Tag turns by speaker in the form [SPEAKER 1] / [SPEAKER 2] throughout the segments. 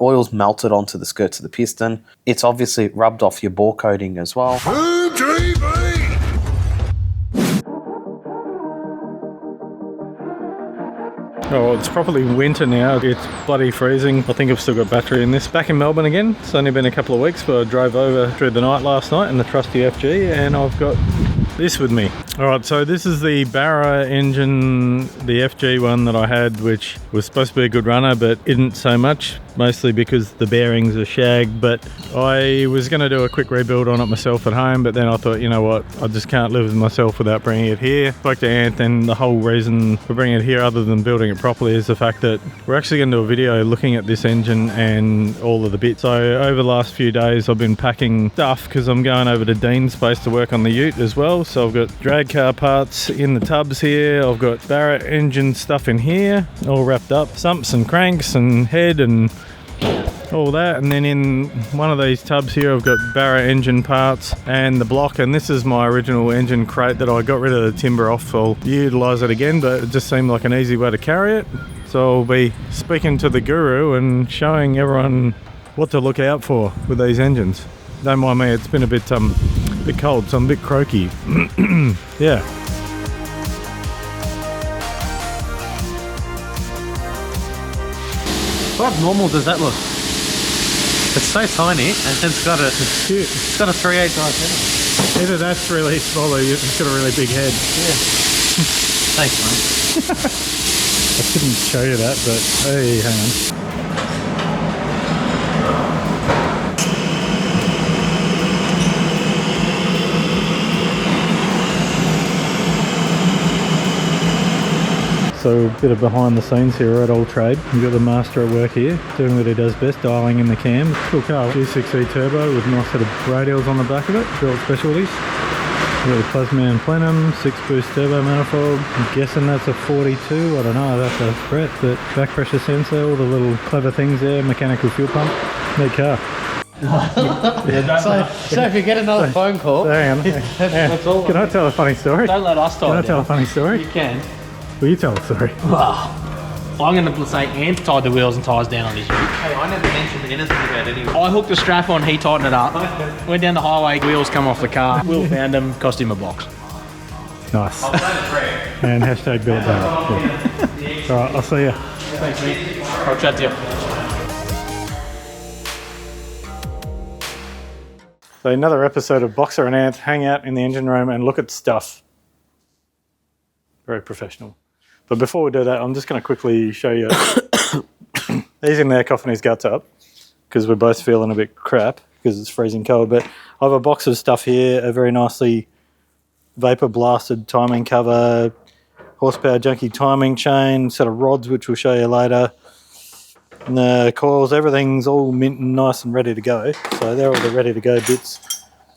[SPEAKER 1] oil's melted onto the skirts of the piston. It's obviously rubbed off your bore coating as well.
[SPEAKER 2] HoonTV!
[SPEAKER 3] Oh, it's properly winter now. It's bloody freezing. I think I've still got battery in this. Back in Melbourne again. It's only been a couple of weeks, but I drove over through the night last night in the trusty FG, and I've got this with me. Alright, so this is the Barra engine, the FG one that I had, which was supposed to be a good runner, but isn't so much, mostly because the bearings are shagged. But I was going to do a quick rebuild on it myself at home, but then I thought, you know what, I just can't live with myself without bringing it here. Spoke to Anth, and the whole reason for bringing it here, other than building it properly, is the fact that we're actually going to do a video looking at this engine and all of the bits. So over the last few days I've been packing stuff because I'm going over to Dean's place to work on the ute as well. So I've got drag car parts in the tubs here, I've got Barra engine stuff in here all wrapped up, sumps and cranks and head and all that, and then in one of these tubs here I've got Barra engine parts and the block, and this is my original engine crate that I got rid of the timber off. I'll utilise it again, but it just seemed like an easy way to carry it. So I'll be speaking to the guru and showing everyone what to look out for with these engines. Don't mind me, it's been a bit cold, so I'm a bit croaky. Yeah.
[SPEAKER 1] How abnormal does that look? It's so tiny, and it's got a 3/8 diameter.
[SPEAKER 3] Either that's really small or it's got a really big head.
[SPEAKER 1] Yeah. Thanks, mate.
[SPEAKER 3] I couldn't show you that, but hey, hang on. So a bit of behind the scenes here at Old Trade. We've got the master at work here, doing what he does best, dialing in the cam. Cool car, G6E turbo with a nice set of radials on the back of it, built specialties. We've got the Plasman plenum, 6-boost turbo manifold. I'm guessing that's a 42, I don't know, that's a threat, but back pressure sensor, all the little clever things there, mechanical fuel pump. Neat car.
[SPEAKER 4] So if you get another phone call,
[SPEAKER 3] Hang on.
[SPEAKER 4] that's all.
[SPEAKER 3] Can I tell a funny story?
[SPEAKER 4] Don't let us tell
[SPEAKER 3] Can I tell a funny story?
[SPEAKER 4] You can.
[SPEAKER 3] Will you tell a story?
[SPEAKER 4] I'm going to say Anth tied the wheels and tyres down on his ute.
[SPEAKER 1] Hey, I never mentioned anything about anyone.
[SPEAKER 4] I hooked the strap on, he tightened it up. Went down the highway, wheels come off the car. Will found him, cost him a box.
[SPEAKER 3] Nice. And hashtag build Barra. Yeah. Alright, I'll see you.
[SPEAKER 4] Thanks, mate. I'll chat to you.
[SPEAKER 3] So another episode of Boxer and Anth hang out in the engine room and look at stuff. Very professional. But before we do that, I'm just going to quickly show you. He's in there coughing his guts up because we're both feeling a bit crap because it's freezing cold. But I have a box of stuff here, a very nicely vapor blasted timing cover, Horsepower Junkie timing chain, set of rods which we'll show you later, and the coils, everything's all mint and nice and ready to go. So they're all the ready to go bits.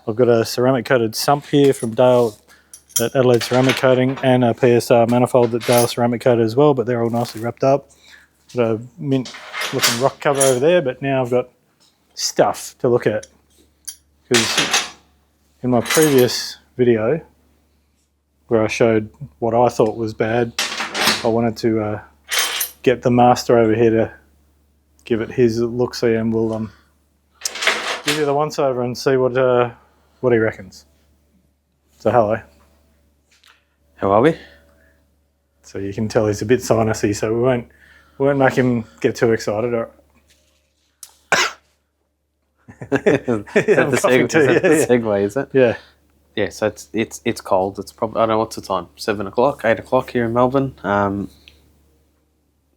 [SPEAKER 3] I've got a ceramic coated sump here from Dale at Adelaide Ceramic Coating, and a PSR manifold that Dale Ceramic coated as well, but they're all nicely wrapped up. Got a mint looking rock cover over there, but now I've got stuff to look at. Because in my previous video, where I showed what I thought was bad, I wanted to get the master over here to give it his look-see, and we'll give you the once-over and see what he reckons. So hello.
[SPEAKER 1] How are we?
[SPEAKER 3] So you can tell he's a bit sinusy, so we won't make him get too excited. Or...
[SPEAKER 1] Is that the segue, is it?
[SPEAKER 3] Yeah.
[SPEAKER 1] Yeah, so it's cold. It's probably, I don't know what's the time, 7 o'clock, 8 o'clock here in Melbourne.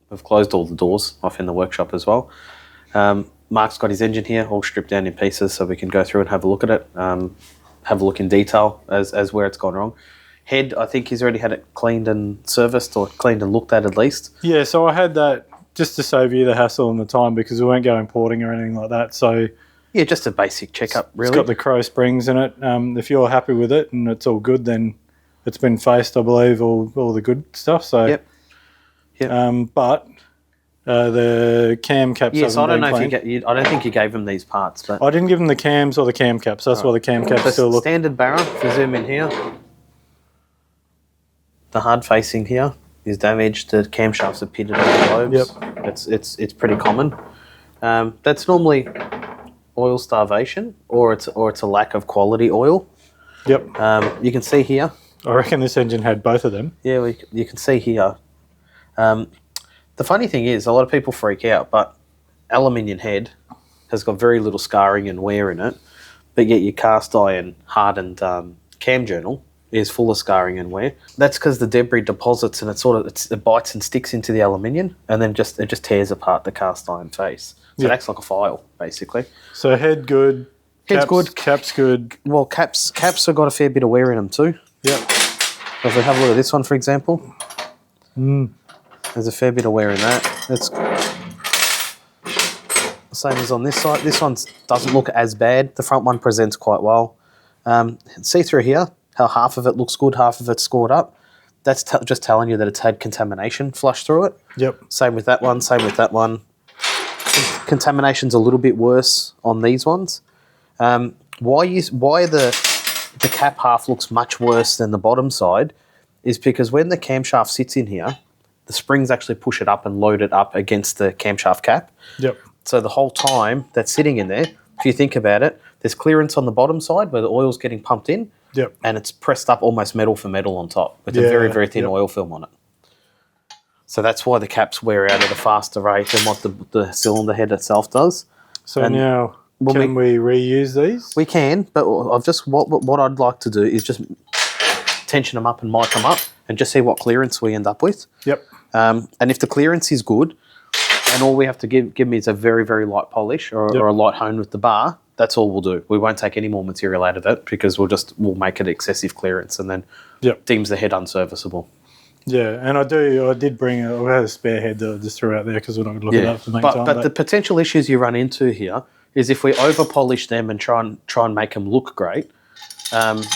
[SPEAKER 1] We've closed all the doors off in the workshop as well. Mark's got his engine here all stripped down in pieces so we can go through and have a look at it, have a look in detail as where it's gone wrong. Head, I think he's already had it cleaned and serviced, or cleaned and looked at least. Yeah, so I had that just to save you the hassle and the time because we weren't going porting or anything like that. So yeah, just a basic checkup, really.
[SPEAKER 3] It's got the Crow springs in it. If you're happy with it and it's all good, then it's been faced, I believe, all the good stuff. So
[SPEAKER 1] yep.
[SPEAKER 3] But the cam caps.
[SPEAKER 1] Yes, I don't know if I don't think you gave him these parts, but
[SPEAKER 3] I didn't give him the cams or the cam caps. That's why the cam caps still look
[SPEAKER 1] standard Barra. If you zoom in here, the hard facing here is damaged. The camshafts are pitted on the globes.
[SPEAKER 3] Yep.
[SPEAKER 1] It's pretty common. That's normally oil starvation, or it's a lack of quality oil.
[SPEAKER 3] Yep.
[SPEAKER 1] You can see here.
[SPEAKER 3] I reckon this engine had both of them.
[SPEAKER 1] Yeah, you can see here. The funny thing is, a lot of people freak out, but aluminium head has got very little scarring and wear in it, but yet your cast iron hardened cam journal is full of scarring and wear. That's because the debris deposits and it bites and sticks into the aluminium, and then it just tears apart the cast iron face. So it acts like a file, basically.
[SPEAKER 3] So head good.
[SPEAKER 1] Head's good.
[SPEAKER 3] Caps good.
[SPEAKER 1] Well, caps have got a fair bit of wear in them too.
[SPEAKER 3] Yep.
[SPEAKER 1] So if we have a look at this one, for example, there's a fair bit of wear in that. It's the same as on this side. This one doesn't look as bad. The front one presents quite well. See through here how half of it looks good, half of it's scored up. That's just telling you that it's had contamination flush through it.
[SPEAKER 3] Yep.
[SPEAKER 1] Same with that one, same with that one. Contamination's a little bit worse on these ones. Why the cap half looks much worse than the bottom side is because when the camshaft sits in here, the springs actually push it up and load it up against the camshaft cap.
[SPEAKER 3] Yep.
[SPEAKER 1] So the whole time that's sitting in there, if you think about it, there's clearance on the bottom side where the oil's getting pumped in.
[SPEAKER 3] Yep.
[SPEAKER 1] And it's pressed up almost metal for metal on top with a very, very thin oil film on it. So that's why the caps wear out at a faster rate than what the cylinder head itself does.
[SPEAKER 3] So now, can we reuse these?
[SPEAKER 1] We can, but I've just what I'd like to do is just tension them up and mic them up and just see what clearance we end up with.
[SPEAKER 3] Yep.
[SPEAKER 1] And if the clearance is good, and all we have to give me is a very, very light polish or a light hone with the bar, that's all we'll do. We won't take any more material out of it because we'll make it excessive clearance and then deems the head unserviceable.
[SPEAKER 3] Yeah, and I did bring I had a spare head that I just threw out there because we're not going to look it up for the meantime.
[SPEAKER 1] But the potential issues you run into here is if we over polish them and try and make them look great. The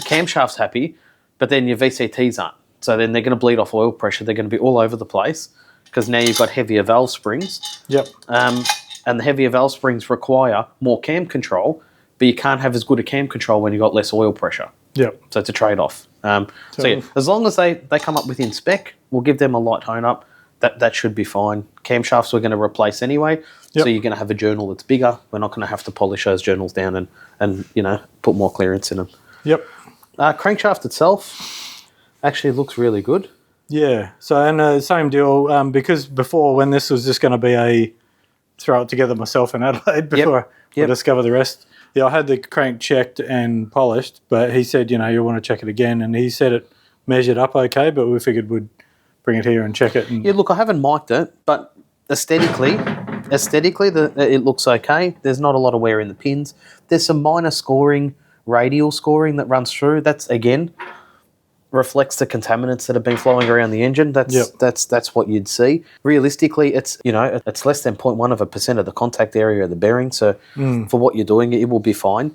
[SPEAKER 1] camshaft's happy, but then your VCTs aren't. So then they're going to bleed off oil pressure. They're going to be all over the place because now you've got heavier valve springs.
[SPEAKER 3] Yep.
[SPEAKER 1] And the heavier valve springs require more cam control, but you can't have as good a cam control when you've got less oil pressure.
[SPEAKER 3] Yep.
[SPEAKER 1] So it's a trade-off. As long as they come up within spec, we'll give them a light hone up. That should be fine. Camshafts we're going to replace anyway, so you're going to have a journal that's bigger. We're not going to have to polish those journals down and put more clearance in them.
[SPEAKER 3] Yep.
[SPEAKER 1] Crankshaft itself actually looks really good.
[SPEAKER 3] Yeah. So and same deal because before when this was just going to be a throw it together myself in Adelaide before I discover the rest. Yeah, I had the crank checked and polished, but he said, you want to check it again, and he said it measured up okay, but we figured we'd bring it here and check it.
[SPEAKER 1] Yeah, look, I haven't mic'd it, but aesthetically, it looks okay. There's not a lot of wear in the pins. There's some minor scoring, radial scoring that runs through. That's, again, reflects the contaminants that have been flowing around the engine. That's what you'd see. Realistically, it's less than 0.1% of the contact area of the bearing. So for what you're doing, it will be fine.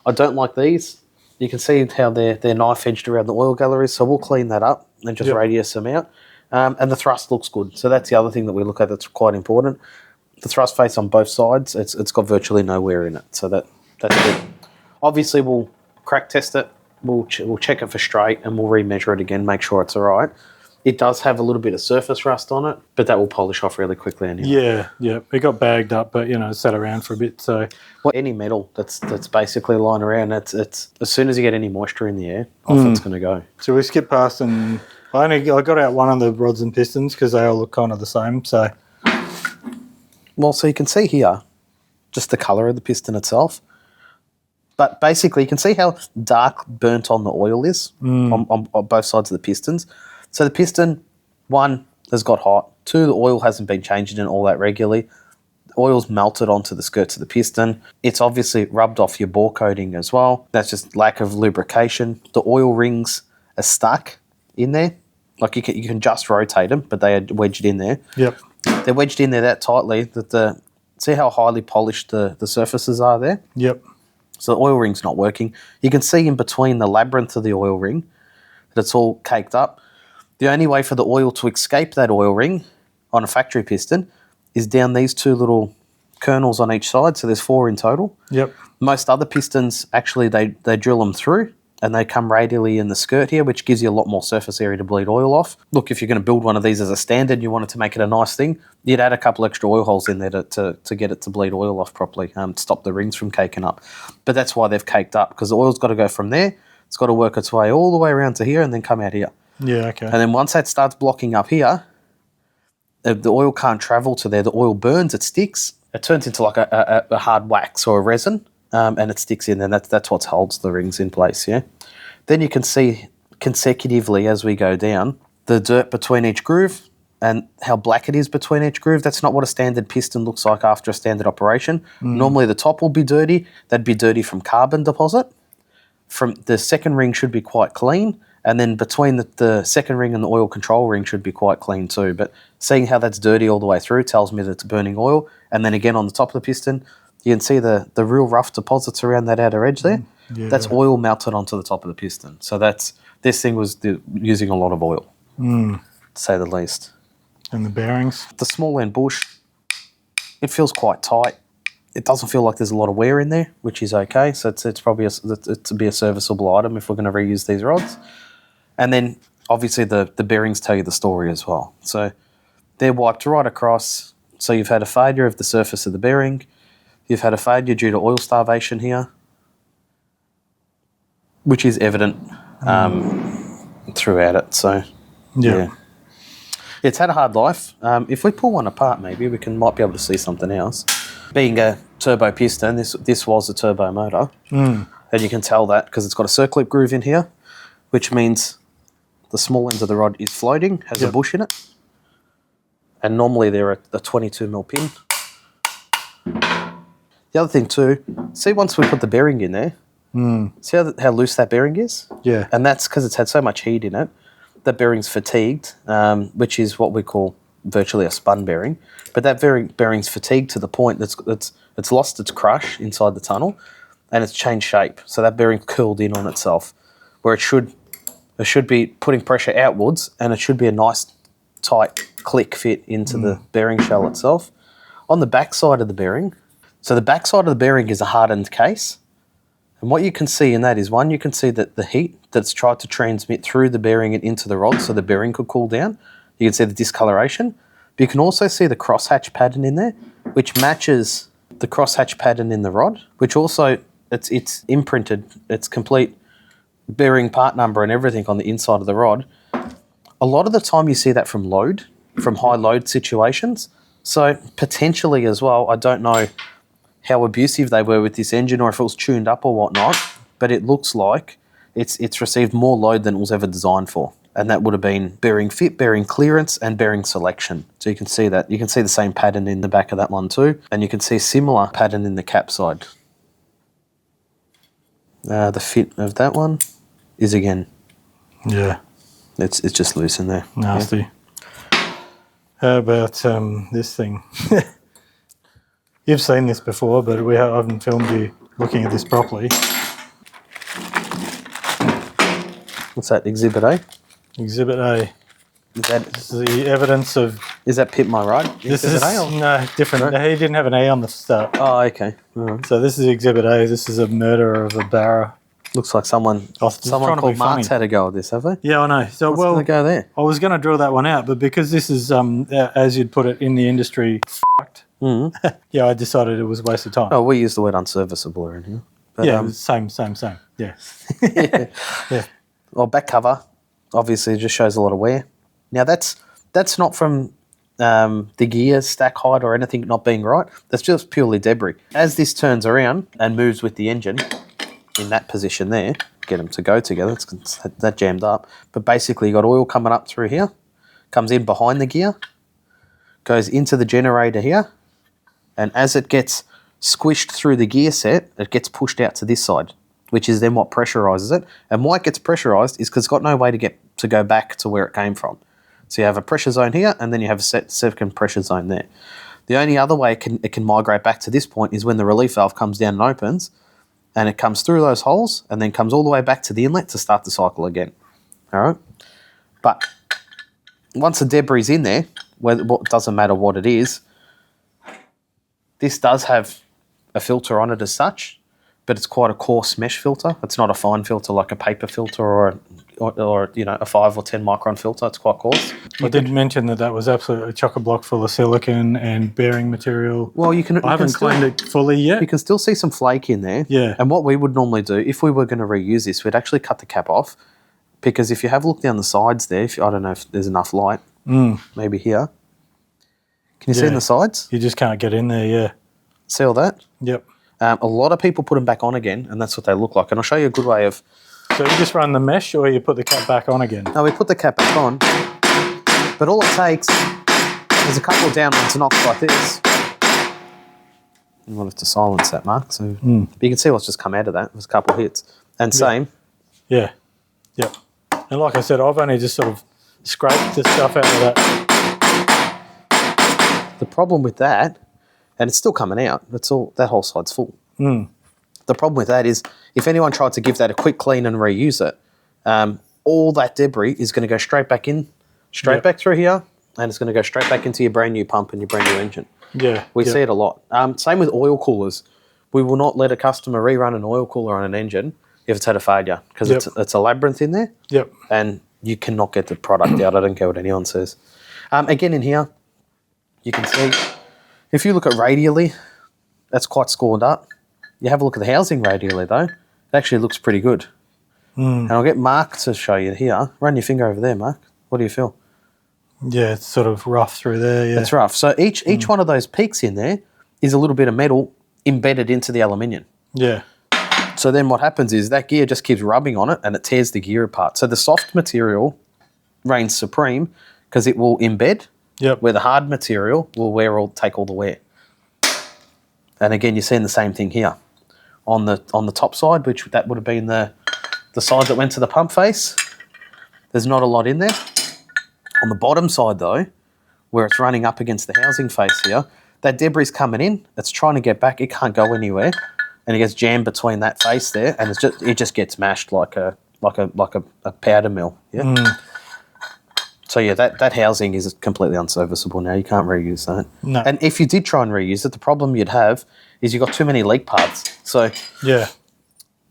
[SPEAKER 1] I don't like these. You can see how they're knife edged around the oil galleries. So we'll clean that up and just radius them out. And the thrust looks good. So that's the other thing that we look at that's quite important. The thrust face on both sides, it's got virtually no wear in it. So that's good. Obviously, we'll crack test it. We'll check it for straight and we'll remeasure it again, make sure it's all right. It does have a little bit of surface rust on it, but that will polish off really quickly anyway.
[SPEAKER 3] Yeah. It got bagged up, but sat around for a bit. So
[SPEAKER 1] any metal that's basically lying around, it's as soon as you get any moisture in the air, off it's going to go.
[SPEAKER 3] So we skip past and I got out one of the rods and pistons because they all look kind of the same. So
[SPEAKER 1] you can see here just the colour of the piston itself. But basically, you can see how dark burnt on the oil is on both sides of the pistons. So the piston, 1, has got hot. 2, the oil hasn't been changed in all that regularly. The oil's melted onto the skirts of the piston. It's obviously rubbed off your bore coating as well. That's just lack of lubrication. The oil rings are stuck in there. Like you can just rotate them, but they are wedged in there.
[SPEAKER 3] Yep.
[SPEAKER 1] They're wedged in there that tightly that see how highly polished the surfaces are there?
[SPEAKER 3] Yep.
[SPEAKER 1] So the oil ring's not working. You can see in between the labyrinth of the oil ring that it's all caked up. The only way for the oil to escape that oil ring on a factory piston is down these 2 little kernels on each side. So there's 4 in total.
[SPEAKER 3] Yep.
[SPEAKER 1] Most other pistons, actually, they drill them through and they come radially in the skirt here, which gives you a lot more surface area to bleed oil off. Look, if you're going to build one of these as a standard, you wanted to make it a nice thing, you'd add a couple extra oil holes in there to get it to bleed oil off properly, stop the rings from caking up. But that's why they've caked up, because the oil's got to go from there, it's got to work its way all the way around to here and then come out here.
[SPEAKER 3] Yeah, okay.
[SPEAKER 1] And then once that starts blocking up here, the oil can't travel to there. The oil burns, it sticks, it turns into like a hard wax or a resin, and it sticks in, and that's what holds the rings in place, yeah? Then you can see consecutively as we go down, the dirt between each groove and how black it is between each groove. That's not what a standard piston looks like after a standard operation. Normally the top will be dirty. That'd be dirty from carbon deposit. From the second ring should be quite clean, and then between the second ring and the oil control ring should be quite clean too. But seeing how that's dirty all the way through tells me that it's burning oil. And then again on the top of the piston, you can see the real rough deposits around that outer edge there.
[SPEAKER 3] Yeah.
[SPEAKER 1] That's oil melted onto the top of the piston. So this thing was using a lot of oil, to say the least.
[SPEAKER 3] And the bearings?
[SPEAKER 1] The small end bush, it feels quite tight. It doesn't feel like there's a lot of wear in there, which is okay. So it's probably to be a serviceable item if we're going to reuse these rods. And then obviously the bearings tell you the story as well. So they're wiped right across. So you've had a failure of the surface of the bearing. You've had a failure due to oil starvation here, which is evident throughout it. So yeah. It's had a hard life. If we pull one apart, maybe we might be able to see something else. Being a turbo piston, this was a turbo motor, and you can tell that because it's got a circlip groove in here, which means the small ends of the rod is floating, has a bush in it, and normally they're a 22mm pin. The other thing too, see once we put the bearing in there, see how loose that bearing is?
[SPEAKER 3] Yeah.
[SPEAKER 1] And that's because it's had so much heat in it. That bearing's fatigued, which is what we call virtually a spun bearing. But that bearing's fatigued to the point that it's lost its crush inside the tunnel and it's changed shape. So that bearing curled in on itself, where it should be putting pressure outwards, and it should be a nice tight click fit into the bearing shell itself. On the back side of the bearing, so the back side of the bearing is a hardened case. And what you can see in that is, one, you can see that the heat that's tried to transmit through the bearing and into the rod so the bearing could cool down. You can see the discoloration. But you can also see the crosshatch pattern in there, which matches the crosshatch pattern in the rod, which also, it's imprinted, it's complete bearing part number and everything on the inside of the rod. A lot of the time you see that from high load situations. So potentially as well, I don't know how abusive they were with this engine or if it was tuned up or whatnot, but it looks like it's received more load than it was ever designed for. And that would have been bearing fit, bearing clearance, and bearing selection. So you can see that. You can see the same pattern in the back of that one too, and you can see a similar pattern in the cap side. The fit of that one is again.
[SPEAKER 3] Yeah.
[SPEAKER 1] It's just loose in there.
[SPEAKER 3] Nasty. Yeah. How about this thing? You've seen this before, but I haven't filmed you looking at this properly.
[SPEAKER 1] What's that, Exhibit A?
[SPEAKER 3] Exhibit A. This is the evidence of...
[SPEAKER 1] Is that Pit My Ride?
[SPEAKER 3] This is... No, different.
[SPEAKER 1] No?
[SPEAKER 3] He didn't have an A on the start.
[SPEAKER 1] Oh, okay. Right.
[SPEAKER 3] So this is Exhibit A. This is a murder of a Barra.
[SPEAKER 1] Looks like someone called Mark's had a go at this, have they?
[SPEAKER 3] Yeah, I know. So,
[SPEAKER 1] What's going to go there?
[SPEAKER 3] I was going to draw that one out, but because this is, as you'd put it in the industry, fucked. Yeah, I decided it was a waste of time.
[SPEAKER 1] Oh, we use the word unserviceable around here. But,
[SPEAKER 3] yeah, same. Yeah.
[SPEAKER 1] Yeah. Well, back cover, obviously, just shows a lot of wear. Now, that's not from the gear, stack height, or anything not being right. That's just purely debris. As this turns around and moves with the engine in that position there, get them to go together, it's that jammed up. But basically, you got oil coming up through here, comes in behind the gear, goes into the generator here, and as it gets squished through the gear set, it gets pushed out to this side, which is then what pressurizes it. And why it gets pressurized is because it's got no way to go back to where it came from. So you have a pressure zone here, and then you have a second pressure zone there. The only other way it can migrate back to this point is when the relief valve comes down and opens, and it comes through those holes, and then comes all the way back to the inlet to start the cycle again. All right? But once the debris is in there, it doesn't matter what it is, this does have a filter on it as such, but it's quite a coarse mesh filter. It's not a fine filter like a paper filter or a 5 or 10 micron filter. It's quite coarse.
[SPEAKER 3] I did mention that was absolutely chock-a-block full of silicon and bearing material.
[SPEAKER 1] Well,
[SPEAKER 3] I haven't cleaned it fully yet.
[SPEAKER 1] You can still see some flake in there.
[SPEAKER 3] Yeah.
[SPEAKER 1] And what we would normally do, if we were going to reuse this, we'd actually cut the cap off, because if you have a look down the sides there, I don't know if there's enough light, maybe here. Can you see in the sides?
[SPEAKER 3] You just can't get in there, yeah.
[SPEAKER 1] See all that?
[SPEAKER 3] Yep.
[SPEAKER 1] A lot of people put them back on again, and that's what they look like. And I'll show you a good way of...
[SPEAKER 3] So you just run the mesh, or you put the cap back on again?
[SPEAKER 1] No, we put the cap back on, but all it takes is a couple of downwards knocks like this. You might have to silence that, Mark. So but you can see what's just come out of that. There's a couple of hits. And same.
[SPEAKER 3] Yeah. Yep. And like I said, I've only just sort of scraped the stuff out of that.
[SPEAKER 1] The problem with that, and it's still coming out, that whole side's full. The problem with that is, if anyone tried to give that a quick clean and reuse it, all that debris is going to go straight back in, back through here, and it's going to go straight back into your brand new pump and your brand new engine.
[SPEAKER 3] Yeah.
[SPEAKER 1] We see it a lot. Same with oil coolers. We will not let a customer rerun an oil cooler on an engine if it's had a failure, because it's a labyrinth in there.
[SPEAKER 3] Yep.
[SPEAKER 1] And you cannot get the product out. I don't care what anyone says. Again, in here, you can see, if you look at radially, that's quite scored up. You have a look at the housing radially, though. It actually looks pretty good. And I'll get Mark to show you here. Run your finger over there, Mark. What do you feel?
[SPEAKER 3] Yeah, it's sort of rough through there, yeah.
[SPEAKER 1] It's rough. So each one of those peaks in there is a little bit of metal embedded into the aluminium.
[SPEAKER 3] Yeah.
[SPEAKER 1] So then what happens is that gear just keeps rubbing on it and it tears the gear apart. So the soft material reigns supreme because it will embed, where the hard material will take all the wear. And again, you're seeing the same thing here. On the top side, which that would have been the side that went to the pump face, there's not a lot in there. On the bottom side, though, where it's running up against the housing face here, that debris is coming in. It's trying to get back. It can't go anywhere, and it gets jammed between that face there, and it just gets mashed like a powder mill. Yeah. So yeah, that housing is completely unserviceable now. You can't reuse that.
[SPEAKER 3] No.
[SPEAKER 1] And if you did try and reuse it, the problem you'd have is you've got too many leak paths. So
[SPEAKER 3] yeah.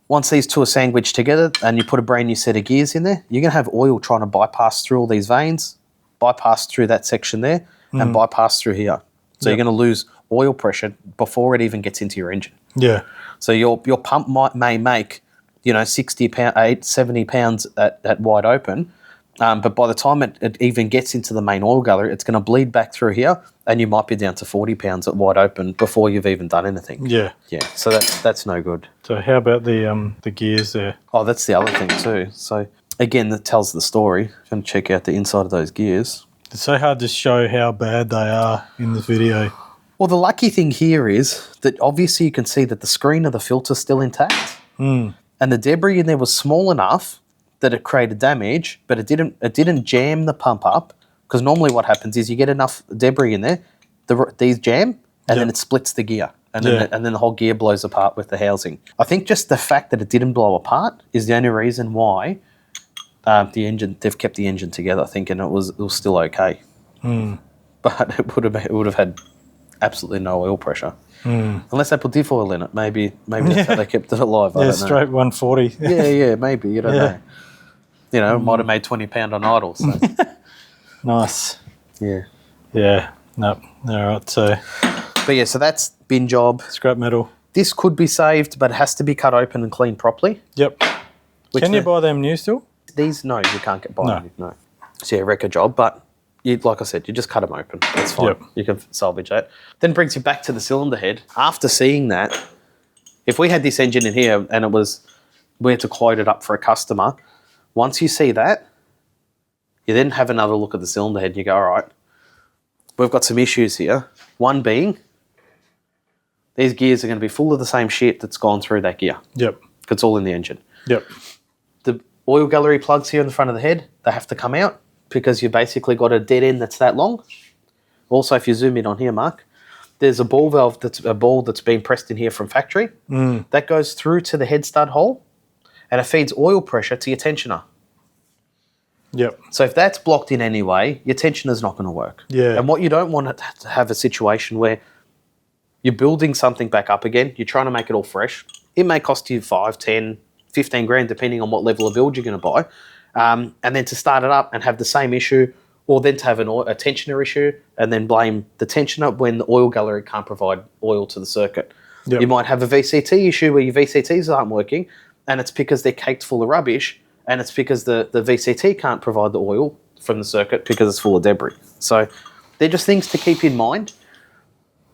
[SPEAKER 1] Once these two are sandwiched together and you put a brand new set of gears in there, you're going to have oil trying to bypass through all these veins, bypass through that section there, and bypass through here. So you're going to lose oil pressure before it even gets into your engine.
[SPEAKER 3] Yeah.
[SPEAKER 1] So your pump may make 70 pounds at wide open, but by the time it even gets into the main oil gallery, it's going to bleed back through here, and you might be down to 40 pounds at wide open before you've even done anything.
[SPEAKER 3] Yeah.
[SPEAKER 1] Yeah. So that's no good.
[SPEAKER 3] So how about the gears there?
[SPEAKER 1] Oh, that's the other thing too. So again, that tells the story. If you want to check out the inside of those gears.
[SPEAKER 3] It's so hard to show how bad they are in this video.
[SPEAKER 1] Well, the lucky thing here is that obviously you can see that the screen of the filter's still intact, and the debris in there was small enough that it created damage, but it didn't jam the pump up, because normally what happens is you get enough debris in there, these jam, and then it splits the gear, and then the whole gear blows apart with the housing. I think just the fact that it didn't blow apart is the only reason why they've kept the engine together, thinking it was still okay. But it would have had absolutely no oil pressure. Unless they put diff oil in it. Maybe that's how they kept it alive. I don't know.
[SPEAKER 3] Straight 140.
[SPEAKER 1] Yeah, maybe. You don't know. It might have made £20 on idle. So.
[SPEAKER 3] Nice.
[SPEAKER 1] Yeah.
[SPEAKER 3] Yeah. Nope. All right. So.
[SPEAKER 1] But yeah, so that's bin job.
[SPEAKER 3] Scrap metal.
[SPEAKER 1] This could be saved, but it has to be cut open and cleaned properly.
[SPEAKER 3] Yep. Can you buy them new still?
[SPEAKER 1] These, no, you can't get by. No. So yeah, wreck a job, but like I said, you just cut them open. That's fine.
[SPEAKER 3] Yep.
[SPEAKER 1] You can salvage that. Then brings you back to the cylinder head. After seeing that, if we had this engine in here and we had to quote it up for a customer, once you see that, you then have another look at the cylinder head and you go, all right, we've got some issues here. One being, these gears are going to be full of the same shit that's gone through that gear.
[SPEAKER 3] Yep.
[SPEAKER 1] It's all in the engine.
[SPEAKER 3] Yep.
[SPEAKER 1] The oil gallery plugs here in the front of the head, they have to come out because you've basically got a dead end that's that long. Also, if you zoom in on here, Mark, there's a ball valve that's been pressed in here from factory. That goes through to the head stud hole and it feeds oil pressure to your tensioner.
[SPEAKER 3] Yep.
[SPEAKER 1] So if that's blocked in any way, your tensioner's not going to work.
[SPEAKER 3] Yeah.
[SPEAKER 1] And what you don't want to have a situation where you're building something back up again, you're trying to make it all fresh, It may cost you 5, 10, 15 grand, depending on what level of build you're going to buy. And then to start it up and have the same issue, or then to have a tensioner issue and then blame the tensioner when the oil gallery can't provide oil to the circuit.
[SPEAKER 3] Yep.
[SPEAKER 1] You might have a VCT issue where your VCTs aren't working, and it's because they're caked full of rubbish, and it's because the VCT can't provide the oil from the circuit because it's full of debris. So they're just things to keep in mind.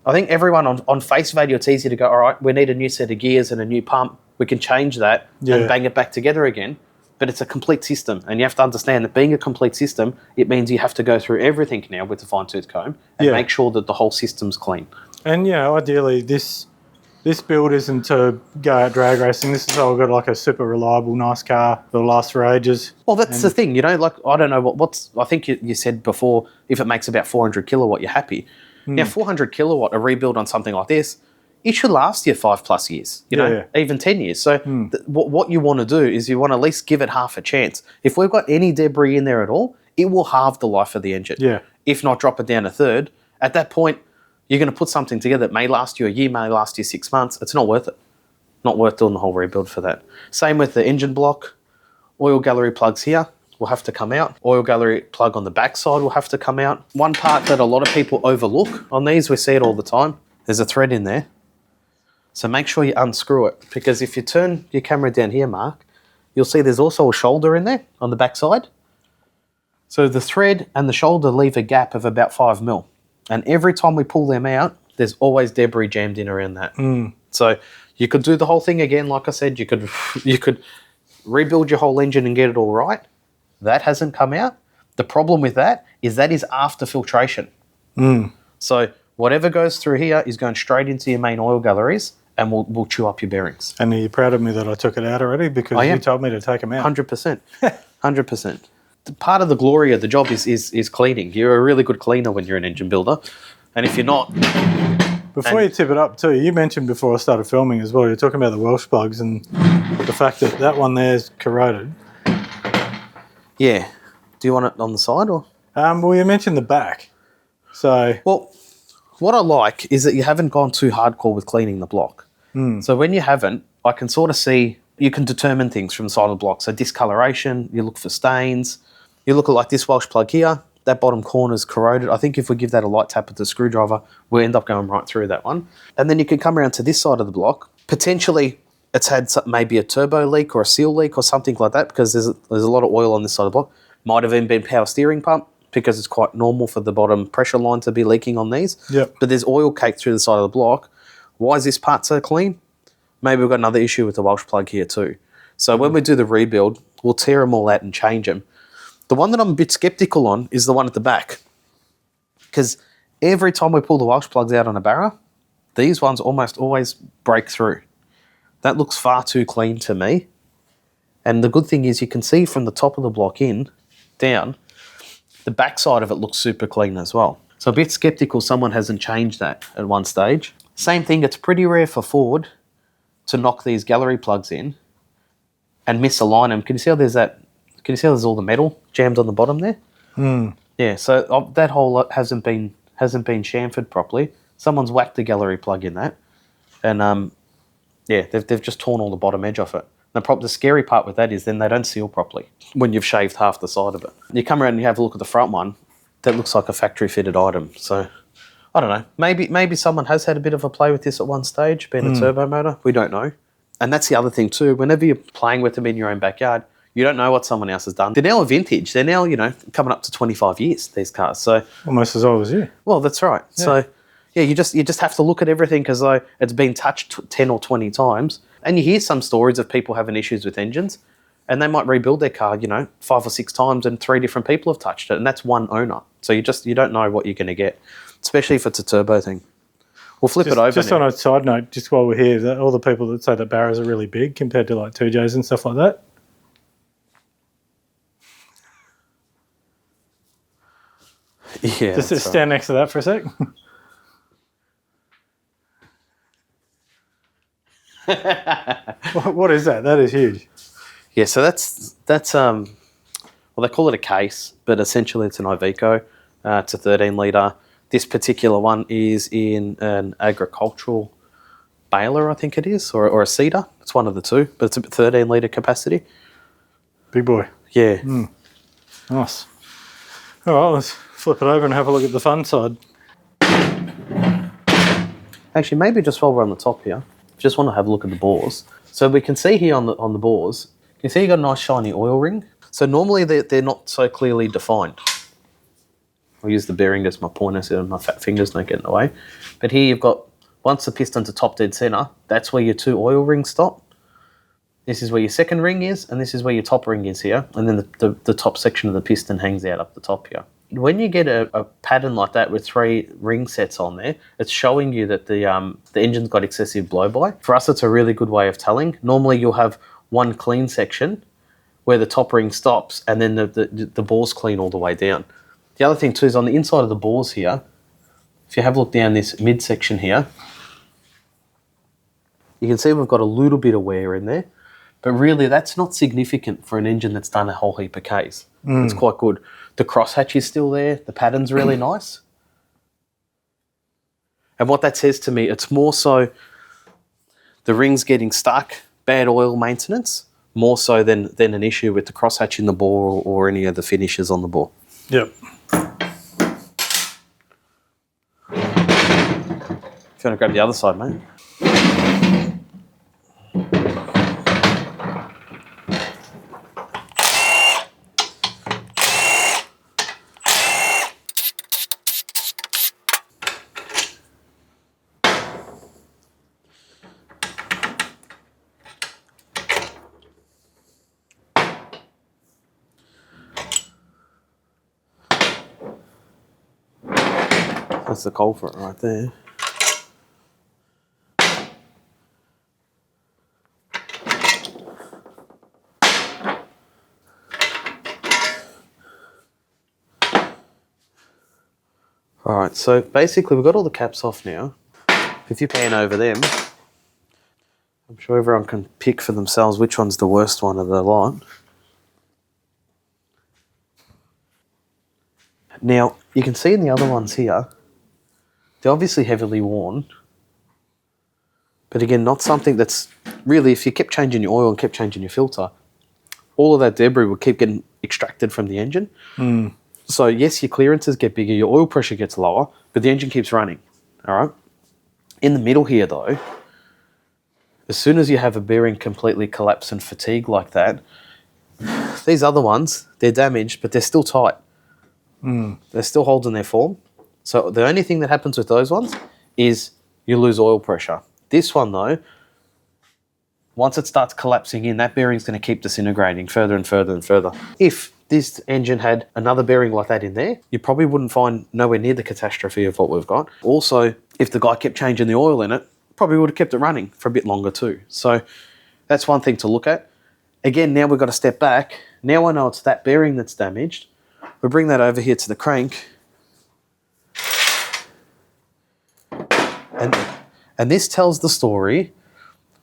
[SPEAKER 1] I think everyone on face value, it's easy to go, all right, we need a new set of gears and a new pump. We can change that and bang it back together again. But it's a complete system, and you have to understand that being a complete system, it means you have to go through everything now with a fine-tooth comb and make sure that the whole system's clean.
[SPEAKER 3] And, ideally, this build isn't to go out drag racing. This is how I've got like a super reliable, nice car that'll last for ages.
[SPEAKER 1] Well, that's the thing, like, I don't know I think you said before, if it makes about 400 kilowatt, you're happy. Now, 400 kilowatt, a rebuild on something like this, it should last you 5+ years, even 10 years. So what you want to do is you want to at least give it half a chance. If we've got any debris in there at all, it will halve the life of the engine.
[SPEAKER 3] Yeah.
[SPEAKER 1] If not drop it down a third. At that point, you're going to put something together that may last you a year, may last you 6 months. It's not worth it. Not worth doing the whole rebuild for that. Same with the engine block. Oil gallery plugs here will have to come out. Oil gallery plug on the back side will have to come out. One part that a lot of people overlook on these, we see it all the time, there's a thread in there. So make sure you unscrew it, because if you turn your camera down here, Mark, you'll see there's also a shoulder in there on the back side. So the thread and the shoulder leave a gap of about 5 mil. And every time we pull them out, there's always debris jammed in around that. So you could do the whole thing again. Like I said, you could rebuild your whole engine and get it all right. That hasn't come out. The problem with that is after filtration. So whatever goes through here is going straight into your main oil galleries, and we'll chew up your bearings.
[SPEAKER 3] And are you proud of me that I took it out already? Because you told me to take them out.
[SPEAKER 1] 100%. 100%. Part of the glory of the job is cleaning. You're a really good cleaner when you're an engine builder. And if you're not...
[SPEAKER 3] Before you tip it up too, you mentioned before I started filming as well, you're talking about the Welsh plugs and the fact that one there is corroded.
[SPEAKER 1] Yeah. Do you want it on the side or...?
[SPEAKER 3] Well, you mentioned the back. So...
[SPEAKER 1] Well... What I like is that you haven't gone too hardcore with cleaning the block. So when you haven't, I can sort of see, you can determine things from the side of the block. So discoloration, you look for stains. You look at like this Welsh plug here, that bottom corner's corroded. I think if we give that a light tap with the screwdriver, we'll end up going right through that one. And then you can come around to this side of the block. Potentially, it's had maybe a turbo leak or a seal leak or something like that, because there's a lot of oil on this side of the block. Might have even been power steering pump, because it's quite normal for the bottom pressure line to be leaking on these.
[SPEAKER 3] Yep.
[SPEAKER 1] But there's oil caked through the side of the block. Why is this part so clean? Maybe we've got another issue with the Welsh plug here too. So when we do the rebuild, we'll tear them all out and change them. The one that I'm a bit skeptical on is the one at the back. Because every time we pull the Welsh plugs out on a Barra, these ones almost always break through. That looks far too clean to me. And the good thing is you can see from the top of the block down, the backside of it looks super clean as well. So a bit skeptical someone hasn't changed that at one stage. Same thing, it's pretty rare for Ford to knock these gallery plugs in and misalign them. Can you see how there's there's all the metal jammed on the bottom there? Yeah, so that whole lot hasn't been chamfered properly. Someone's whacked the gallery plug in that, and they've just torn all the bottom edge off it. The scary part with that is then they don't seal properly when you've shaved half the side of it. You come around and you have a look at the front one, that looks like a factory fitted item. So I don't know, maybe someone has had a bit of a play with this at one stage, being a turbo motor, we don't know. And that's the other thing too, whenever you're playing with them in your own backyard, you don't know what someone else has done. They're now a vintage, they're now, coming up to 25 years, these cars. So
[SPEAKER 3] almost as old as you.
[SPEAKER 1] Well, that's right. Yeah. So yeah, you just have to look at everything as though it's been touched 10 or 20 times. And you hear some stories of people having issues with engines, and they might rebuild their car, 5 or 6 times, and 3 different people have touched it, and that's one owner. So you don't know what you're going to get, especially if it's a turbo thing. We'll flip it over.
[SPEAKER 3] Just
[SPEAKER 1] now.
[SPEAKER 3] On a side note, just while we're here, all the people that say that Barras are really big compared to like 2Js and stuff like that.
[SPEAKER 1] Yeah.
[SPEAKER 3] Just stand next to that for a sec. What is that? That is huge.
[SPEAKER 1] Yeah, so that's well, they call it a case, but essentially it's an Iveco. It's a 13 litre. This particular one is in an agricultural baler, I think it is, or a seeder. It's one of the two, but it's a 13 litre capacity.
[SPEAKER 3] Big boy.
[SPEAKER 1] Yeah.
[SPEAKER 3] Nice. All right, let's flip it over and have a look at the fun side.
[SPEAKER 1] Actually, maybe just while we're on the top here, just want to have a look at the bores. So we can see here on the bores, you can see you got a nice shiny oil ring. So normally they're not so clearly defined. I'll use the bearing as my pointer so my fat fingers don't get in the way. But here you've got, once the piston's a top dead centre, that's where your 2 oil rings stop. This is where your second ring is, and this is where your top ring is here. And then the top section of the piston hangs out up the top here. When you get a pattern like that with 3 ring sets on there, it's showing you that the engine's got excessive blow-by. For us, it's a really good way of telling. Normally you'll have one clean section where the top ring stops and then the bores clean all the way down. The other thing too is on the inside of the bores here, if you have a look down this midsection here, you can see we've got a little bit of wear in there, but really that's not significant for an engine that's done a whole heap of Ks. It's quite good. The crosshatch is still there, the pattern's really nice. And what that says to me, it's more so the ring's getting stuck, bad oil maintenance, more so than an issue with the crosshatch in the bore or any of the finishes on the bore.
[SPEAKER 3] Yep.
[SPEAKER 1] If you want to grab the other side, mate. That's the culprit right there. All right, so basically we've got all the caps off now. If you pan over them, I'm sure everyone can pick for themselves which one's the worst one of the lot. Now, you can see in the other ones here, they're obviously heavily worn, but again, not something that's really, if you kept changing your oil and kept changing your filter, all of that debris will keep getting extracted from the engine. So yes, your clearances get bigger, your oil pressure gets lower, but the engine keeps running, all right? In the middle here though, as soon as you have a bearing completely collapse and fatigue like that, these other ones, they're damaged, but they're still tight. They're still holding their form. So the only thing that happens with those ones is you lose oil pressure. This one though, once it starts collapsing in, that bearing's going to keep disintegrating further and further and further. If this engine had another bearing like that in there, you probably wouldn't find nowhere near the catastrophe of what we've got. Also, if the guy kept changing the oil in it, probably would have kept it running for a bit longer too. So that's one thing to look at. Again, now we've got to step back. Now I know it's that bearing that's damaged. We bring that over here to the crank. And this tells the story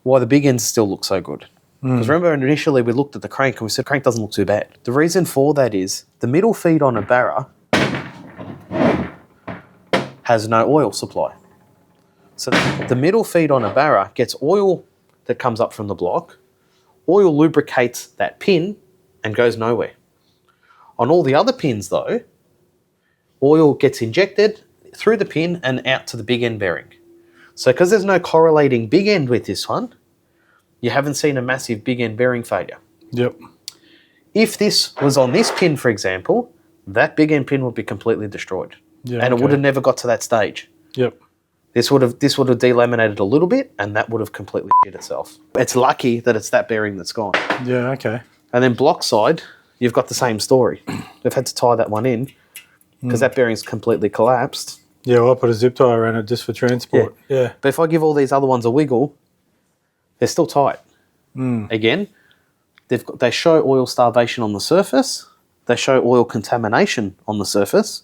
[SPEAKER 1] why the big ends still look so good. Because remember initially we looked at the crank and we said crank doesn't look too bad. The reason for that is the middle feed on a Barra has no oil supply. So the middle feed on a Barra gets oil that comes up from the block, oil lubricates that pin and goes nowhere. On all the other pins though, oil gets injected through the pin and out to the big end bearing. So because there's no correlating big end with this one, you haven't seen a massive big end bearing failure.
[SPEAKER 3] Yep.
[SPEAKER 1] If this was on this pin, for example, that big end pin would be completely destroyed.
[SPEAKER 3] Yeah,
[SPEAKER 1] and it would have never got to that stage.
[SPEAKER 3] Yep.
[SPEAKER 1] This would have delaminated a little bit and that would have completely shit itself. It's lucky that it's that bearing that's gone.
[SPEAKER 3] Yeah, okay.
[SPEAKER 1] And then block side, you've got the same story. They've had to tie that one in because that bearing's completely collapsed.
[SPEAKER 3] Yeah, well, I put a zip tie around it just for transport. Yeah.
[SPEAKER 1] But if I give all these other ones a wiggle, they're still tight. Again, they show oil starvation on the surface. They show oil contamination on the surface.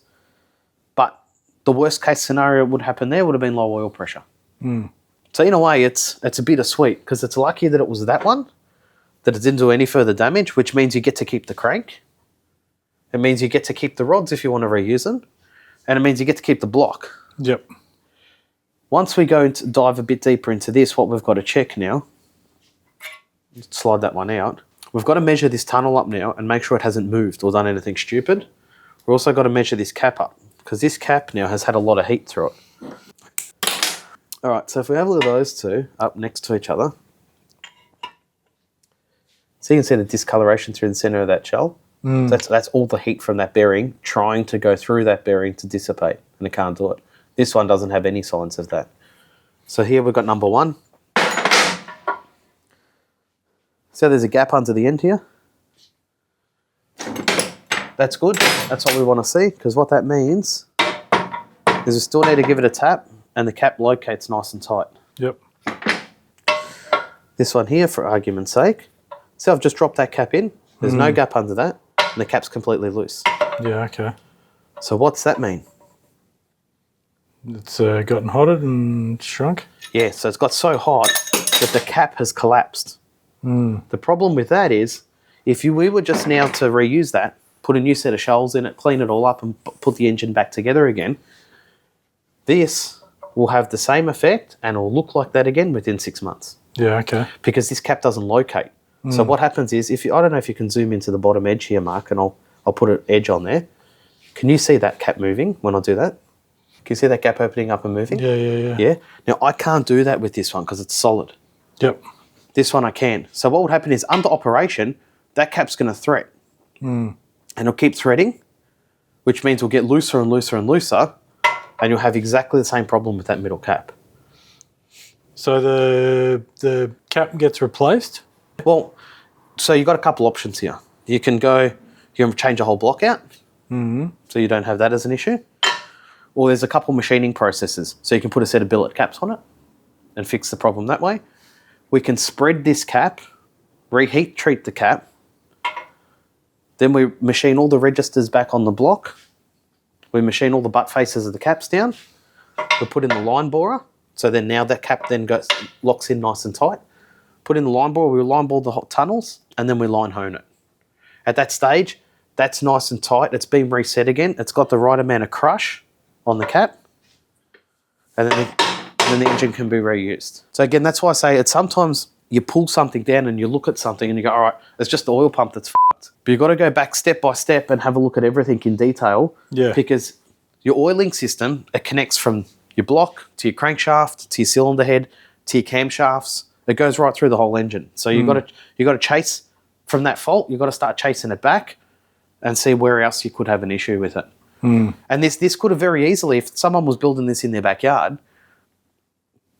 [SPEAKER 1] But the worst case scenario would happen there would have been low oil pressure. So in a way, it's a bittersweet because it's lucky that it was that one, that it didn't do any further damage, which means you get to keep the crank. It means you get to keep the rods if you want to reuse them. And it means you get to keep the block.
[SPEAKER 3] Yep.
[SPEAKER 1] Once we go to dive a bit deeper into this, what we've got to check now, slide that one out. We've got to measure this tunnel up now and make sure it hasn't moved or done anything stupid. We've also got to measure this cap up because this cap now has had a lot of heat through it. All right, so if we have a look at those two up next to each other, so you can see the discoloration through the centre of that shell. That's all the heat from that bearing trying to go through that bearing to dissipate, and it can't do it. This one doesn't have any signs of that. So here we've got number one. So there's a gap under the end here. That's good. That's what we want to see, because what that means is we still need to give it a tap and the cap locates nice and tight.
[SPEAKER 3] Yep.
[SPEAKER 1] This one here, for argument's sake. See, I've just dropped that cap in. There's no gap under that, and the cap's completely loose.
[SPEAKER 3] Yeah, okay.
[SPEAKER 1] So what's that mean?
[SPEAKER 3] It's gotten hotter and shrunk?
[SPEAKER 1] Yeah, so it's got so hot that the cap has collapsed. The problem with that is, if we were just now to reuse that, put a new set of shells in it, clean it all up and put the engine back together again, this will have the same effect and will look like that again within 6 months.
[SPEAKER 3] Yeah, okay.
[SPEAKER 1] Because this cap doesn't locate. So what happens is, I don't know if you can zoom into the bottom edge here, Mark, and I'll put an edge on there. Can you see that cap moving when I do that? Can you see that gap opening up and moving?
[SPEAKER 3] Yeah.
[SPEAKER 1] Yeah? Now, I can't do that with this one because it's solid.
[SPEAKER 3] Yep.
[SPEAKER 1] This one I can. So what would happen is, under operation, that cap's going to thread. And it'll keep threading, which means it'll get looser and looser and looser, and you'll have exactly the same problem with that middle cap.
[SPEAKER 3] So the cap gets replaced?
[SPEAKER 1] Well, so you've got a couple options here. You can change a whole block out, so you don't have that as an issue. Or there's a couple machining processes, so you can put a set of billet caps on it and fix the problem that way. We can spread this cap, reheat treat the cap, then we machine all the registers back on the block. We machine all the butt faces of the caps down. We put in the line borer, so then now that cap then locks in nice and tight. Put in the line borer, we line bore the hot tunnels, and then we line hone it. At that stage, that's nice and tight. It's been reset again. It's got the right amount of crush on the cap, and then the engine can be reused. So again, that's why I say it's sometimes you pull something down and you look at something and you go, all right, it's just the oil pump that's f***ed. But you've got to go back step by step and have a look at everything in detail.
[SPEAKER 3] Yeah.
[SPEAKER 1] Because your oiling system, it connects from your block to your crankshaft, to your cylinder head, to your camshafts. It goes right through the whole engine. So you've got to chase from that fault. You've got to start chasing it back and see where else you could have an issue with it. And this could have very easily, if someone was building this in their backyard,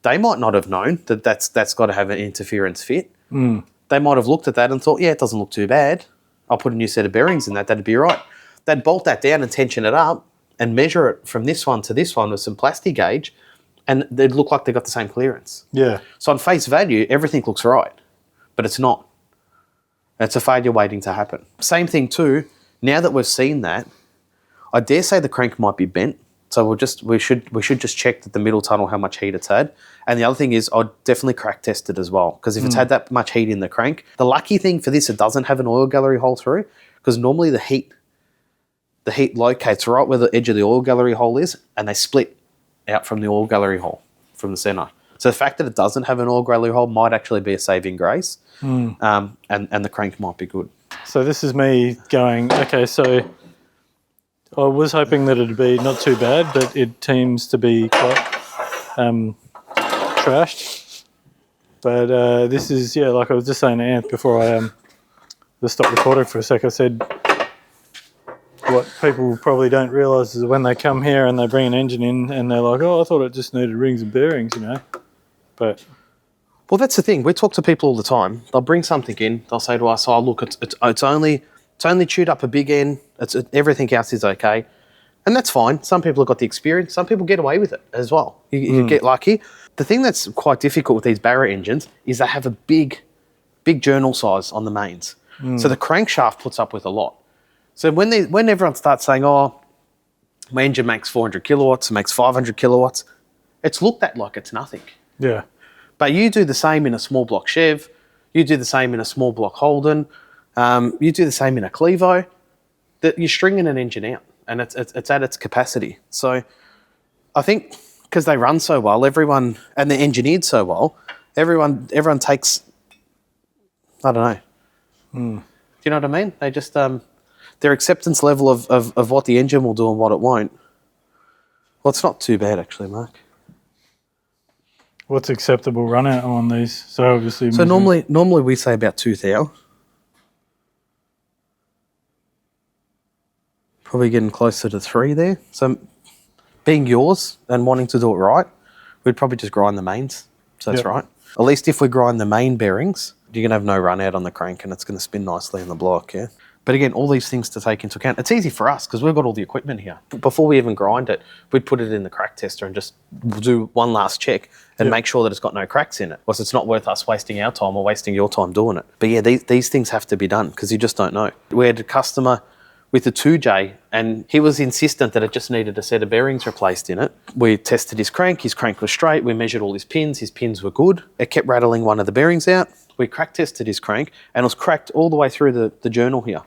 [SPEAKER 1] they might not have known that that's got to have an interference fit. They might have looked at that and thought, yeah, it doesn't look too bad. I'll put a new set of bearings in that. That'd be right. They'd bolt that down and tension it up and measure it from this one to this one with some plastic gauge, and they'd look like they got the same clearance.
[SPEAKER 3] Yeah.
[SPEAKER 1] So on face value, everything looks right, but it's not. It's a failure waiting to happen. Same thing too, now that we've seen that, I dare say the crank might be bent. So we should just check that the middle tunnel, how much heat it's had. And the other thing is, I'd definitely crack test it as well, because if it's had that much heat in the crank, the lucky thing for this, it doesn't have an oil gallery hole through, because normally the heat locates right where the edge of the oil gallery hole is, and they split out from the oil gallery hole from the center. So the fact that it doesn't have an oil gallery hole might actually be a saving grace, and the crank might be good.
[SPEAKER 3] So this is me going, okay, so I was hoping that it'd be not too bad, but it seems to be quite trashed. But this is, yeah, like I was just saying to Anth before I just stopped recording for a sec, I said what people probably don't realise is when they come here and they bring an engine in and they're like, oh, I thought it just needed rings and bearings, you know. But
[SPEAKER 1] well, that's the thing. We talk to people all the time. They'll bring something in. They'll say to us, "Oh, look, it's only chewed up a big end. Everything else is okay," and that's fine. Some people have got the experience. Some people get away with it as well. You get lucky. The thing that's quite difficult with these Barra engines is they have a big journal size on the mains, so the crankshaft puts up with a lot. So when everyone starts saying, "Oh, my engine makes 400 kilowatts, it makes 500 kilowatts," it's looked at like it's nothing.
[SPEAKER 3] yeah,
[SPEAKER 1] But you do the same in a small block Chev, you do the same in a small block Holden, you do the same in a Clevo, that you're stringing an engine out and it's at its capacity. So I think because they run so well, everyone, and they're engineered so well, everyone takes, I don't know. Do you know what I mean? They just, their acceptance level of what the engine will do and what it won't. Well, it's not too bad actually, Mark.
[SPEAKER 3] What's acceptable run out on these? So obviously...
[SPEAKER 1] So normally we say about 2,000. Probably getting closer to 3 there. So being yours and wanting to do it right, we'd probably just grind the mains. So that's right. At least if we grind the main bearings, you're going to have no run out on the crank and it's going to spin nicely in the block, yeah? But again, all these things to take into account. It's easy for us because we've got all the equipment here. Before we even grind it, we'd put it in the crack tester and just do one last check and make sure that it's got no cracks in it. Because it's not worth us wasting our time or wasting your time doing it. But yeah, these things have to be done because you just don't know. We had a customer with the 2J and he was insistent that it just needed a set of bearings replaced in it. We tested his crank was straight, we measured all his pins were good. It kept rattling one of the bearings out. We crack tested his crank and it was cracked all the way through the journal here.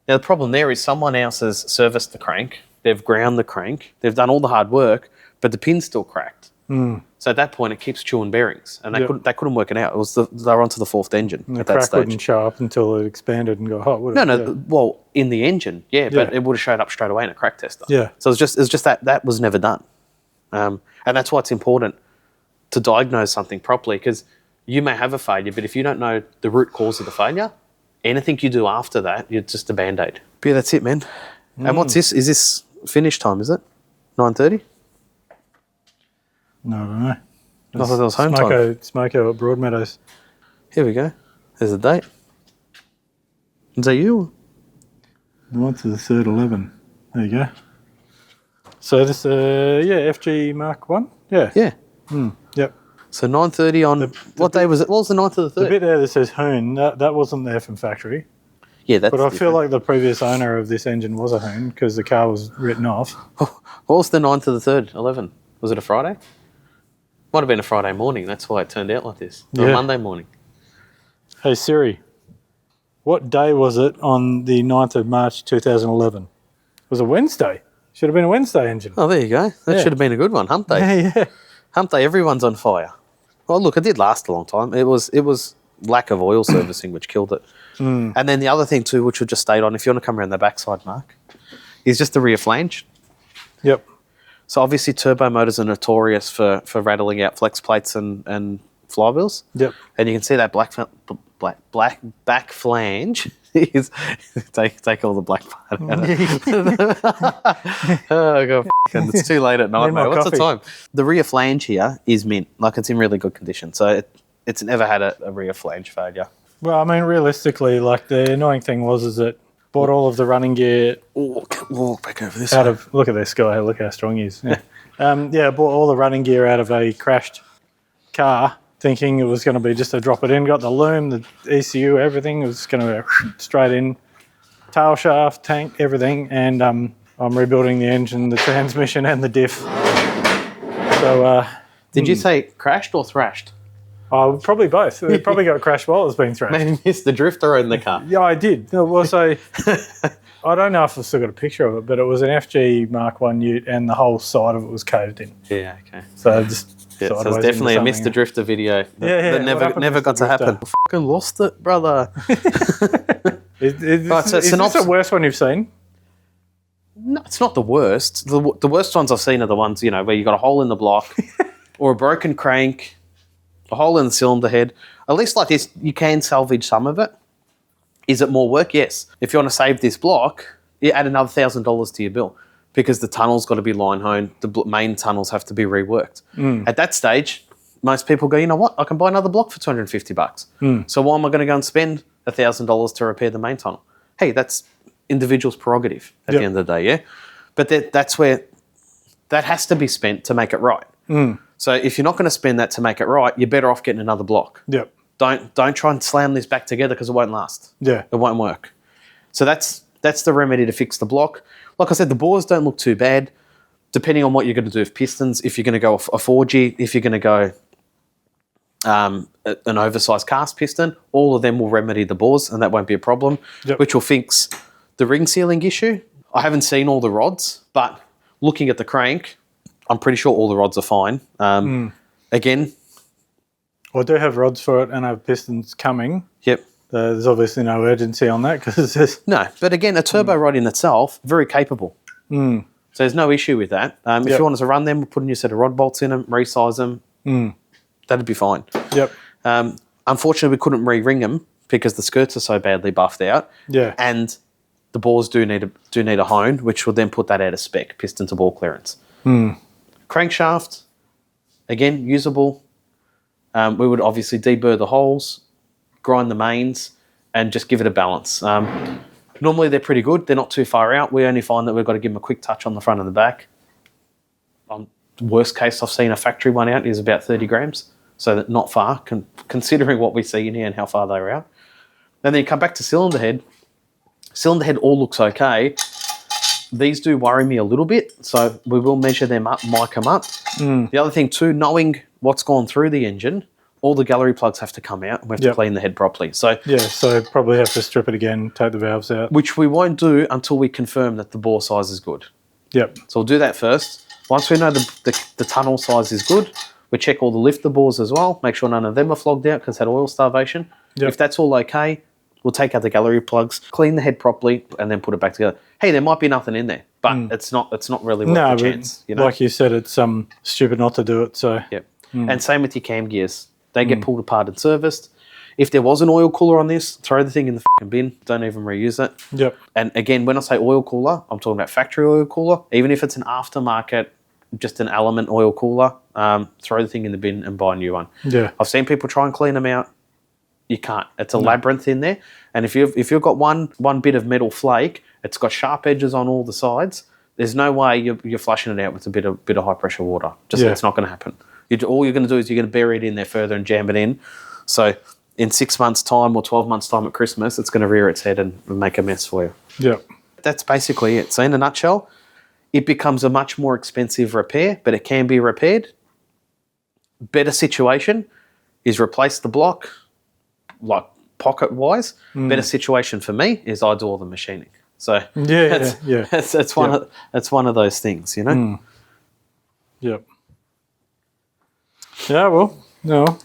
[SPEAKER 1] Now the problem there is someone else has serviced the crank, they've ground the crank, they've done all the hard work, but the pin's still cracked. So at that point it keeps chewing bearings and they couldn't work it out. It was they were onto the 4th engine
[SPEAKER 3] And
[SPEAKER 1] at
[SPEAKER 3] the
[SPEAKER 1] that
[SPEAKER 3] crack
[SPEAKER 1] stage.
[SPEAKER 3] wouldn't show up until it expanded and got hot, would it?
[SPEAKER 1] No, well, in the engine, but it would have showed up straight away in a crack tester.
[SPEAKER 3] Yeah.
[SPEAKER 1] So it's just that was never done. And that's why it's important to diagnose something properly because you may have a failure, but if you don't know the root cause of the failure, anything you do after that, it's just a Band-Aid. But yeah, that's it, man. And what's this? Is this finish time, is it? 9:30?
[SPEAKER 3] No, I don't know.
[SPEAKER 1] I thought that was home time.
[SPEAKER 3] Smoko at Broadmeadows.
[SPEAKER 1] Here we go. There's the date. Is that you?
[SPEAKER 3] The 1 to the 3rd, 11. There you go. So this, FG Mark 1? Yeah.
[SPEAKER 1] Yeah.
[SPEAKER 3] Yep.
[SPEAKER 1] So 9:30 on, what day was it? What was the 9th to the 3rd?
[SPEAKER 3] The bit there that says Hoon, that wasn't there from factory.
[SPEAKER 1] Yeah, that's
[SPEAKER 3] But I feel like the previous owner of this engine was a Hoon because the car was written off.
[SPEAKER 1] What was the 9th to the 3rd, 11? Was it a Friday? Might have been a Friday morning. That's why it turned out like this. Or a Monday morning.
[SPEAKER 3] Hey Siri, what day was it on the 9th of March 2011? It was a Wednesday. Should have been a Wednesday engine.
[SPEAKER 1] Oh, there you go. That should have been a good one. Hump day.
[SPEAKER 3] Yeah.
[SPEAKER 1] Hump day, everyone's on fire. Well, look, it did last a long time. It was lack of oil servicing which killed it. And then the other thing too, which we just stayed on, if you want to come around the backside, Mark, is just the rear flange.
[SPEAKER 3] Yep.
[SPEAKER 1] So obviously turbo motors are notorious for rattling out flex plates and flywheels.
[SPEAKER 3] Yep.
[SPEAKER 1] And you can see that black back flange is take all the black part out of it. Oh god, it's too late at night, mate. What's the time? The rear flange here is mint, like it's in really good condition. So it's never had a rear flange failure.
[SPEAKER 3] Well, I mean, realistically, like the annoying thing was it bought all of the running gear
[SPEAKER 1] Walk back over this.
[SPEAKER 3] out of. Look at this guy. Look how strong he is. Yeah. Bought all the running gear out of a crashed car, thinking it was going to be just to drop it in. Got the loom, the ECU, everything. It was going to go straight in, tail shaft, tank, everything. And I'm rebuilding the engine, the transmission, and the diff. So.
[SPEAKER 1] Did you say crashed or thrashed?
[SPEAKER 3] Oh, probably both. It probably got crashed while it was being thrashed.
[SPEAKER 1] Maybe missed the drifter in the car.
[SPEAKER 3] Yeah, I did. Well, so I don't know if I've still got a picture of it, but it was an FG Mark 1 ute and the whole side of it was caved in.
[SPEAKER 1] Yeah, okay.
[SPEAKER 3] So just
[SPEAKER 1] so it's definitely a missed the drifter video. That never got to happen. I fucking lost it, brother.
[SPEAKER 3] Is this the worst one you've seen?
[SPEAKER 1] No, it's not the worst. The worst ones I've seen are the ones, where you got a hole in the block or a broken crank, a hole in the cylinder head. At least like this, you can salvage some of it. Is it more work? Yes. If you want to save this block, you add another $1,000 to your bill because the tunnel's got to be line honed. The main tunnels have to be reworked. At that stage, most people go, you know what? I can buy another block for $250. So why am I going to go and spend $1,000 to repair the main tunnel? Hey, that's individual's prerogative at the end of the day, yeah? But that's where that has to be spent to make it right. So if you're not going to spend that to make it right, you're better off getting another block.
[SPEAKER 3] Yep.
[SPEAKER 1] Don't try and slam this back together because it won't last.
[SPEAKER 3] Yeah.
[SPEAKER 1] It won't work. So that's the remedy to fix the block. Like I said, the bores don't look too bad, depending on what you're going to do with pistons. If you're going to go a 4G, if you're going to go an oversized cast piston, all of them will remedy the bores and that won't be a problem, which will fix the ring sealing issue. I haven't seen all the rods, but looking at the crank, I'm pretty sure all the rods are fine. Again,
[SPEAKER 3] Well, I do have rods for it and I have pistons coming.
[SPEAKER 1] yep.
[SPEAKER 3] There's obviously no urgency on that because there's...
[SPEAKER 1] No, but again, a turbo rod in itself, very capable. So there's no issue with that. If you wanted to run them, we'll put a new set of rod bolts in them, resize them. That'd be fine.
[SPEAKER 3] Yep.
[SPEAKER 1] Unfortunately, we couldn't re-ring them because the skirts are so badly buffed out.
[SPEAKER 3] Yeah.
[SPEAKER 1] And the bores do need a hone, which will then put that out of spec, piston to ball clearance. Crankshaft, again, usable. We would obviously deburr the holes, grind the mains, and just give it a balance. Normally they're pretty good. They're not too far out. We only find that we've got to give them a quick touch on the front and the back. Worst case I've seen a factory one out is about 30 grams. So that not far, considering what we see in here and how far they were out. And then you come back to cylinder head. Cylinder head all looks okay. These do worry me a little bit, so we will measure them up, mic them up. The other thing too, knowing what's gone through the engine, all the gallery plugs have to come out and we have to clean the head properly. So
[SPEAKER 3] so probably have to strip it again, take the valves out.
[SPEAKER 1] which we won't do until we confirm that the bore size is good.
[SPEAKER 3] Yep.
[SPEAKER 1] So we'll do that first. Once we know the tunnel size is good, we check all the lifter bores as well, make sure none of them are flogged out because had oil starvation. If that's all okay, we'll take out the gallery plugs, clean the head properly, and then put it back together. Hey, there might be nothing in there, but it's not really worth the chance. You know?
[SPEAKER 3] Like you said, it's stupid not to do it. So
[SPEAKER 1] And same with your cam gears. They get pulled apart and serviced. If there was an oil cooler on this, throw the thing in the fucking bin. Don't even reuse it.
[SPEAKER 3] Yep.
[SPEAKER 1] And again, when I say oil cooler, I'm talking about factory oil cooler. Even if it's an aftermarket, just an Element oil cooler, throw the thing in the bin and buy a new one.
[SPEAKER 3] Yeah.
[SPEAKER 1] I've seen people try and clean them out. You can't. It's a labyrinth in there. And if you've got one bit of metal flake, it's got sharp edges on all the sides. There's no way you're flushing it out with a bit of high pressure water. It's not going to happen. All you're going to do is you're going to bury it in there further and jam it in. So in 6 months' time or 12 months' time at Christmas, it's going to rear its head and make a mess for you.
[SPEAKER 3] Yep.
[SPEAKER 1] That's basically it. So in a nutshell, it becomes a much more expensive repair, but it can be repaired. Better situation is replace the block, like pocket-wise. Better situation for me is I do all the machining. So that's one of those things, you know.
[SPEAKER 3] Yep. Yeah. Well. No.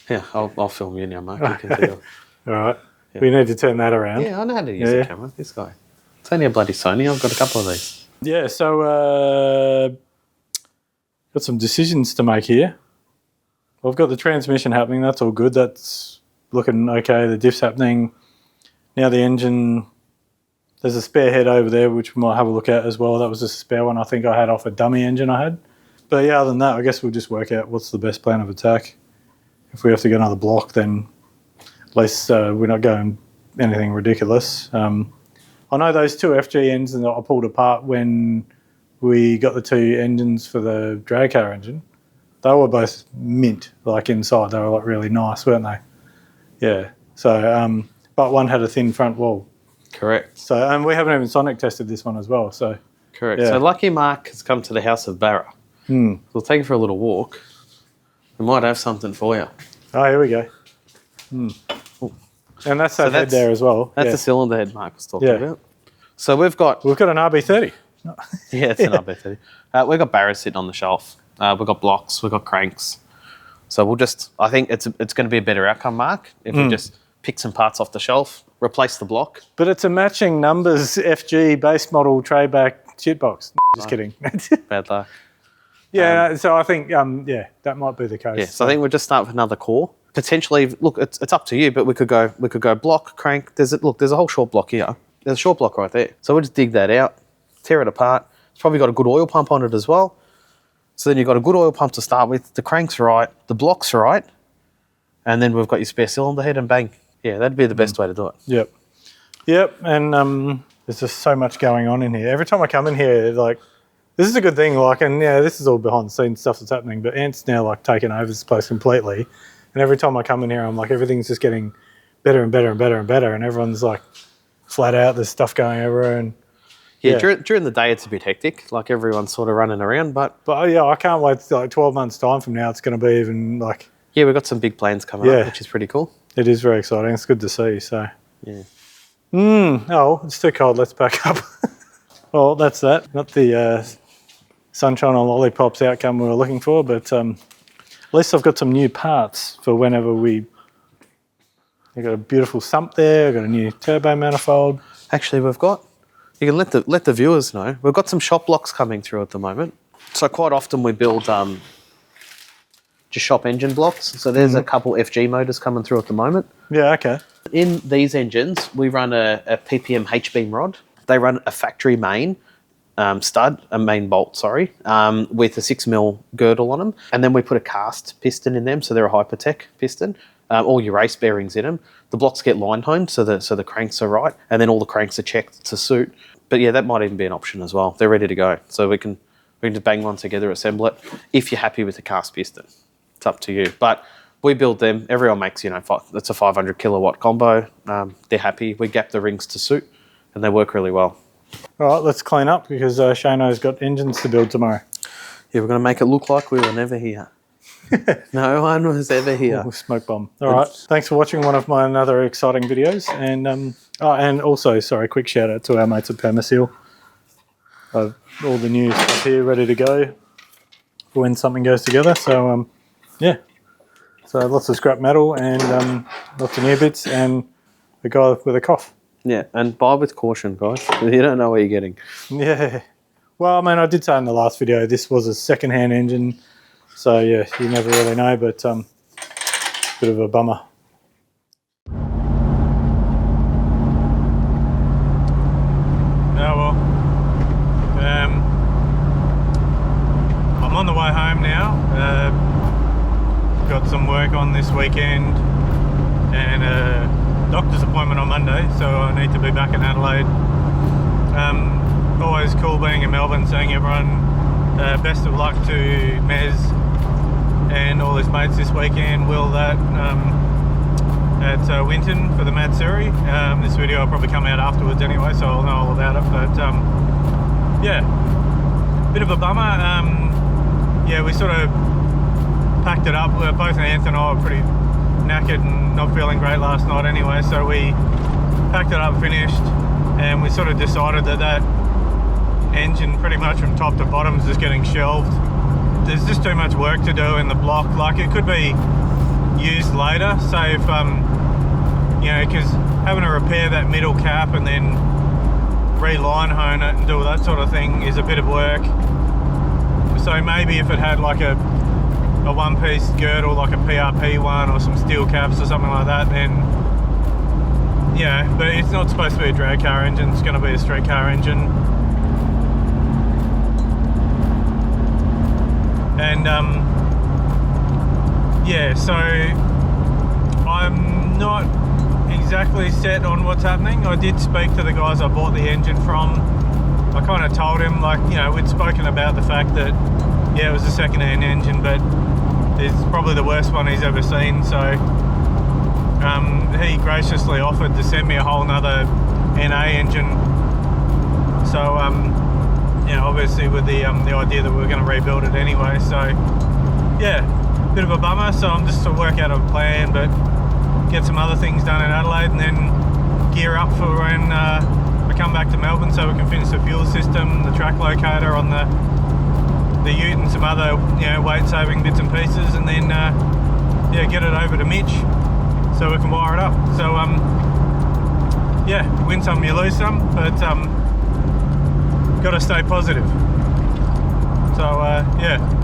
[SPEAKER 1] Yeah, I'll film you now, Mark. You can see it.
[SPEAKER 3] All right. We need to turn that around.
[SPEAKER 1] Yeah, I know how to use the camera. This guy. It's only a bloody Sony. I've got a couple of these.
[SPEAKER 3] Yeah. So got some decisions to make here. I've got the transmission happening. That's all good. That's looking okay. The diff's happening. Now the engine. There's a spare head over there, which we might have a look at as well. That was a spare one I think I had off a dummy engine I had. But yeah, other than that, I guess we'll just work out what's the best plan of attack. If we have to get another block, then at least we're not going anything ridiculous. I know those two FG engines that I pulled apart when we got the two engines for the drag car engine. They were both mint, like inside. They were like really nice, weren't they? Yeah. So, but one had a thin front wall.
[SPEAKER 1] Correct.
[SPEAKER 3] So, and we haven't even sonic tested this one as well. So,
[SPEAKER 1] correct.
[SPEAKER 3] Yeah.
[SPEAKER 1] So Lucky Mark has come to the house of Barra. We'll take him for a little walk. We might have something for you.
[SPEAKER 3] Oh, here we go. And that's that head there as well.
[SPEAKER 1] That's the cylinder head Mark was talking about. So we've got
[SPEAKER 3] an RB30.
[SPEAKER 1] Yeah, it's an RB30. We've got barras sitting on the shelf. We've got blocks. We've got cranks. So we'll just. I think it's going to be a better outcome, Mark, if we just pick some parts off the shelf, replace the block.
[SPEAKER 3] But it's a matching numbers FG base model trayback shitbox. Just kidding.
[SPEAKER 1] Bad luck.
[SPEAKER 3] Yeah, so I think that might be the case.
[SPEAKER 1] Yeah, so I think we'll just start with another core. Potentially, look, it's up to you, but we could go block, crank. There's a whole short block here. There's a short block right there. So we'll just dig that out, tear it apart. It's probably got a good oil pump on it as well. So then you've got a good oil pump to start with. The crank's right, the block's right, and then we've got your spare cylinder head and bang. Yeah, that'd be the best way to do it. Yep, and there's just so much going on in here. Every time I come in here, like, this is a good thing, like, and yeah, this is all behind the scenes stuff that's happening, but Anth's now like taking over this place completely. And every time I come in here, I'm like, everything's just getting better and better and better and better. And everyone's like flat out, there's stuff going everywhere. And yeah. During the day, it's a bit hectic, like everyone's sort of running around, but yeah, I can't wait to, like 12 months time from now, it's going to be even like. Yeah, we've got some big plans coming up, which is pretty cool. It is very exciting. It's good to see, so. Yeah. Oh, it's too cold. Let's back up. Well, that's that. Not the
[SPEAKER 3] sunshine and lollipops outcome we were looking for, but at least I've got some new parts for whenever I've got a beautiful sump there, I've got a new turbo manifold.
[SPEAKER 1] Actually, you can let the viewers know, we've got some shop blocks coming through at the moment. So quite often we build just shop engine blocks. So there's a couple FG motors coming through at the moment.
[SPEAKER 3] Yeah, okay.
[SPEAKER 1] In these engines, we run a PPM H-beam rod. They run a factory main main bolt, with a 6mm girdle on them. And then we put a cast piston in them, so they're a Hypertech piston. All your race bearings in them. The blocks get line honed, so the cranks are right, and then all the cranks are checked to suit. But yeah, that might even be an option as well. They're ready to go. So we can just bang one together, assemble it, if you're happy with the cast piston. It's up to you. But we build them. Everyone makes, it's a 500 kilowatt combo. They're happy. We gap the rings to suit, and they work really well.
[SPEAKER 3] All right, let's clean up because Shano's got engines to build tomorrow.
[SPEAKER 1] Yeah, we're going to make it look like we were never here. No one was ever here.
[SPEAKER 3] Ooh, smoke bomb. All right, thanks for watching one of my another exciting videos. And also, sorry, quick shout out to our mates at Permaseal. All the new stuff here ready to go for when something goes together. So, yeah. So lots of scrap metal and lots of new bits and the guy with a cough.
[SPEAKER 1] Yeah, and buy with caution, guys. You don't know what you're getting.
[SPEAKER 3] Yeah. Well, I mean, I did say in the last video, this was a second-hand engine. So, yeah, you never really know, but bit of a bummer. Oh, well. I'm on the way home now. Got some work on this weekend and a doctor's appointment on Monday, so I need to be back in Adelaide. Always cool being in Melbourne, seeing everyone. Best of luck to Mez and all his mates this weekend. Will that at Winton for the Mad Series. This video will probably come out afterwards anyway, so I'll know all about it. But yeah, bit of a bummer. Yeah, we sort of packed it up. Both Anth and I were pretty knackered and not feeling great last night anyway, so we packed it up, finished, and we sort of decided that engine pretty much from top to bottom is just getting shelved. There's just too much work to do in the block. Like, it could be used later, say if because having to repair that middle cap and then re-line hone it and do that sort of thing is a bit of work. So maybe if it had like a one-piece girdle, like a PRP one, or some steel caps or something like that, then yeah, but it's not supposed to be a drag car engine, it's going to be a street car engine. And yeah, so I'm not exactly set on what's happening. I did speak to the guys I bought the engine from. I kind of told him, like, we'd spoken about the fact that yeah, it was a second-hand engine, but it's probably the worst one he's ever seen. So he graciously offered to send me a whole nother NA engine. So obviously with the idea that we were going to rebuild it anyway. So yeah, bit of a bummer. So I'm just to work out a plan, but get some other things done in Adelaide, and then gear up for when we come back to Melbourne, so we can finish the fuel system, the track locator on the ute, and some other weight-saving bits and pieces, and then yeah, get it over to Mitch so we can wire it up. So yeah, win some, you lose some, but got to stay positive. So yeah.